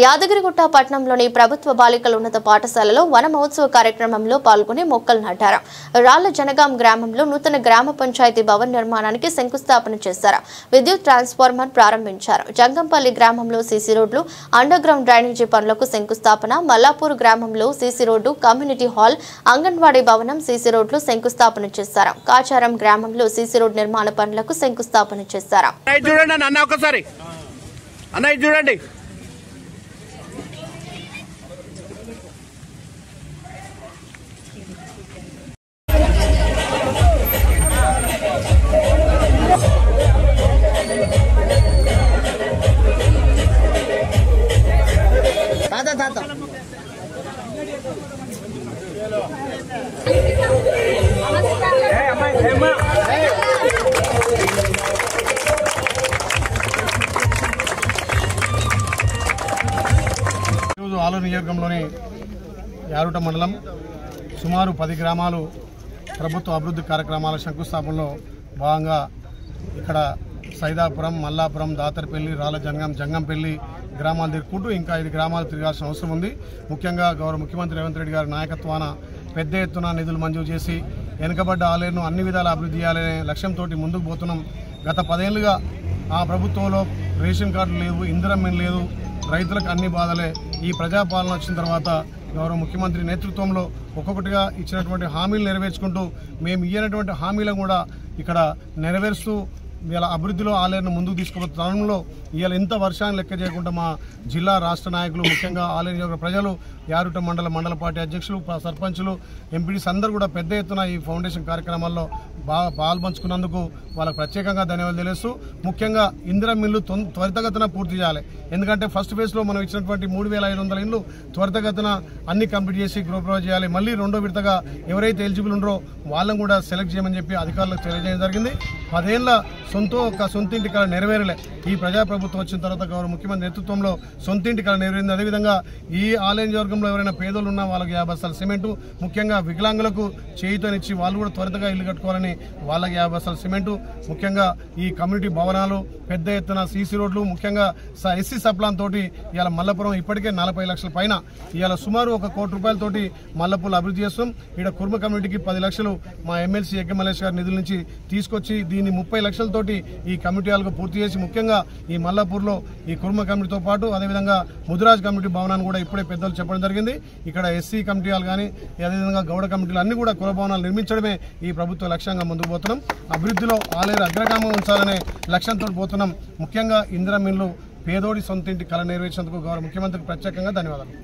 యాదగిరిగుట్ట పట్టణంలోని ప్రభుత్వ బాలికల ఉన్నత పాఠశాలలో వన మహోత్సవ కార్యక్రమంలో పాల్గొని మొక్కలు నాటారు. రాళ్ల జనగాం గ్రామంలో నూతన గ్రామ పంచాయతీ భవన నిర్మాణానికి శంకుస్థాపన చేశారు. విద్యుత్ ట్రాన్స్ఫార్మర్ ప్రారంభించారు. జంగంపల్లి గ్రామంలో సీసీ రోడ్లు, అండర్ గ్రౌండ్ డ్రైనేజీ పనులకు శంకుస్థాపన, మల్లాపూర్ గ్రామంలో CC road, community hall, anganwadi భవనం, సీసీ రోడ్లు శంకుస్థాపన చేశారు. కాచారం గ్రామంలో సీసీ రోడ్ నిర్మాణ పనులకు శంకుస్థాపన చేశారు. ఆలూరు నియోజకవర్గంలోని యారుట మండలం సుమారు 10 గ్రామాలు ప్రభుత్వ అభివృద్ధి కార్యక్రమాల శంకుస్థాపనలో భాగంగా ఇక్కడ సైదాపురం, మల్లాపురం, దాతరపల్లి, రాళ్ల జనగాం, జంగంపల్లి గ్రామాలు తిరుగుకుంటూ ఇంకా 5 గ్రామాలు తిరగాల్సిన అవసరం ఉంది. ముఖ్యంగా గౌరవ ముఖ్యమంత్రి రేవంత్ రెడ్డి గారి నాయకత్వాన పెద్ద ఎత్తున నిధులు మంజూరు చేసి వెనుకబడ్డ ఆలయాలను అన్ని విధాల అభివృద్ధి చేయాలనే లక్ష్యంతో ముందుకు పోతున్నాం. గత 10 ఏళ్లుగా ఆ ప్రభుత్వంలో రేషన్ కార్డులు లేవు, ఇందిరమ్మ లేదు, రైతులకు అన్ని బాధలే. ఈ ప్రజాపాలన వచ్చిన తర్వాత గౌరవ ముఖ్యమంత్రి నేతృత్వంలో ఒక్కొక్కటిగా ఇచ్చినటువంటి హామీలు నెరవేర్చుకుంటూ మేము ఇయ్యనటువంటి హామీలను కూడా ఇక్కడ నెరవేరుస్తూ ఇలా అభివృద్ధిలో ఆలయాన్ని ముందుకు తీసుకుపోతున్న తరుణంలో ఇవాళ ఇంత వర్షాన్ని లెక్క చేయకుండా మా జిల్లా రాష్ట్ర నాయకులు, ముఖ్యంగా ఆలయ ప్రజలు, యారుట మండల పార్టీ అధ్యక్షులు, సర్పంచులు, ఎంపీడీస్ అందరూ కూడా పెద్ద ఎత్తున ఈ ఫౌండేషన్ కార్యక్రమాల్లో పాల్పంచుకున్నందుకు వాళ్ళకు ప్రత్యేకంగా ధన్యవాదాలు తెలుస్తూ ముఖ్యంగా ఇందిరమ్మ ఇల్లు త్వరితగతిన పూర్తి చేయాలి. ఎందుకంటే ఫస్ట్ ఫేజ్లో మనం ఇచ్చినటువంటి 3500 ఇళ్ళు త్వరితగతిన అన్ని కంప్లీట్ చేసి గృహప్రవేశం చేయాలి. మళ్ళీ రెండో విడతగా ఎవరైతే ఎలిజిబుల్ ఉన్నారో వాళ్ళని కూడా సెలెక్ట్ చేయమని చెప్పి అధికారులకు తెలియజేయడం జరిగింది. 10 ఏళ్ల సొంతింటి కళ నెరవేరలే. ఈ ప్రజాప్రభుత్వం వచ్చిన తర్వాత గౌరవ ముఖ్యమంత్రి నేతృత్వంలో సొంతింటి కళ నెరవేరింది. అదేవిధంగా ఈ ఆలయ నియోజకవర్గంలో ఎవరైనా పేదలు ఉన్నా వాళ్ళకి 50 బస్తాల సిమెంటు, ముఖ్యంగా వికలాంగులకు చేయుతనిచ్చి వాళ్ళు కూడా త్వరితగా ఇల్లు కట్టుకోవాలని వాళ్ళకి 50 బస్తాల సిమెంటు, ముఖ్యంగా ఈ కమ్యూనిటీ భవనాలు, పెద్ద ఎత్తున సీసీ రోడ్లు, ముఖ్యంగా ఎస్సీ సప్లాన్ తోటి ఇవాళ మల్లపురం ఇప్పటికే 40 లక్షల పైన ఇవాళ సుమారు 1 కోటి రూపాయలతోటి మల్లపూర్లు అభివృద్ధి చేస్తాం. ఇక్కడ కుర్మ కమ్యూనిటీకి 10 లక్షలు మా ఎమ్మెల్సీ ఎగ్గ మల్లేష్ గారి నిధుల నుంచి తీసుకొచ్చి దీన్ని 30 లక్షలతోటి ఈ కమ్యూనిటీ హాల్కు పూర్తి చేసి ముఖ్యంగా ఈ మల్లాపూర్లో ఈ కుర్మ కమ్యూనిటీతో పాటు అదేవిధంగా ముదిరాజ్ కమ్యూనిటీ భవనాన్ని కూడా ఇప్పుడే పెద్దలు చెప్పడం జరిగింది. ఇక్కడ ఎస్సీ కమిటీ హాల్ కానీ అదేవిధంగా గౌడ కమిటీలు అన్ని కూడా కుల భవనాలు నిర్మించడమే ఈ ప్రభుత్వ లక్ష్యంగా ముందుకు పోతున్నాం. అభివృద్ధిలో ఆలయ అగ్రగామం ఉంచాలనే లక్ష్యంతో పోతున్నాం. ముఖ్యంగా ఇందిరమ్మ ఇల్లు పేదోడి సొంతింటి కళ నెరవేర్చేందుకు గౌరవ ముఖ్యమంత్రికి ప్రత్యేకంగా ధన్యవాదాలు.